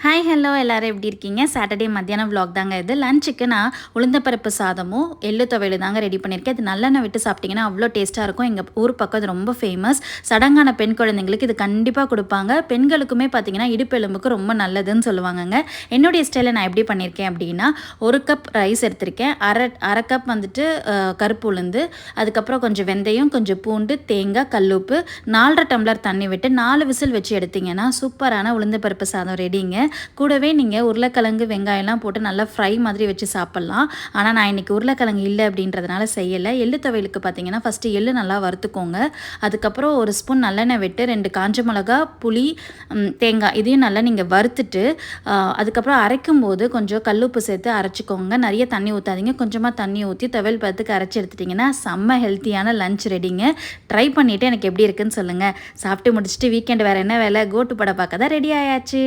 Hi hello எல்லோரும் எப்படி இருக்கீங்க? சாட்டர்டே மத்தியானம் vlog தாங்க இது. லஞ்சுக்கு நான் உளுந்தப்பருப்பு சாதமும் எள்ளு துவையலும் தாங்க ரெடி பண்ணியிருக்கேன். இது நல்லெண்ணெய் விட்டு சாப்பிட்டிங்கன்னா அவ்வளோ டேஸ்ட்டாக இருக்கும். எங்கள் ஊர் பக்கம் இது ரொம்ப ஃபேமஸ். சடங்கான பெண் குழந்தைங்களுக்கு இது கண்டிப்பாக கொடுப்பாங்க. பெண்களுக்குமே பார்த்தீங்கன்னா இடுப்பெலும்புக்கு ரொம்ப நல்லதுன்னு சொல்லுவாங்கங்க. என்னுடைய ஸ்டைலில் நான் எப்படி பண்ணியிருக்கேன் அப்படின்னா, 1 கப் ரைஸ் எடுத்திருக்கேன். அரை கப் வந்துட்டு கருப்பு உளுந்து, அதுக்கப்புறம் கொஞ்சம் வெந்தயம், கொஞ்சம் பூண்டு, தேங்காய், கல்லுப்பு, 4½ டம்ளர் தண்ணி விட்டு 4 விசில் வச்சு எடுத்திங்கன்னா சூப்பரான உளுந்தப்பருப்பு சாதம் ரெடிங்க. கூடவே நீங்கள் உருளைக்கிழங்கு வெங்காயம்லாம் போட்டு நல்லா ஃப்ரை மாதிரி வச்சு சாப்பிட்லாம். ஆனால் நான் இன்றைக்கி உருளைக்கிழங்கு இல்லை அப்படின்றதுனால செய்யலை. எள்ளு துவையலுக்கு பார்த்தீங்கன்னா ஃபஸ்ட்டு எள்ளு நல்லா வறுத்துக்கோங்க. அதுக்கப்புறம் 1 ஸ்பூன் நல்லெண்ணெய் விட்டு 2 காஞ்ச மிளகா, புளி, தேங்காய் இதையும் நல்லா நீங்கள் வறுத்துட்டு அதுக்கப்புறம் அரைக்கும்போது கொஞ்சம் கல்லுப்பு சேர்த்து அரைச்சிக்கோங்க. நிறைய தண்ணி ஊற்றாதீங்க, கொஞ்சமாக தண்ணி ஊற்றி துவையல் பதத்துக்கு அரைச்சி எடுத்துட்டிங்கன்னா செம்ம ஹெல்த்தியான லஞ்ச் ரெடிங்க. ட்ரை பண்ணிவிட்டு எனக்கு எப்படி இருக்குன்னு சொல்லுங்கள். சாப்பிட்டு முடிச்சுட்டு வீக்கெண்ட் வேறு என்ன வேலை, கோட்டு படம் பார்க்க தான் ரெடி ஆயாச்சு.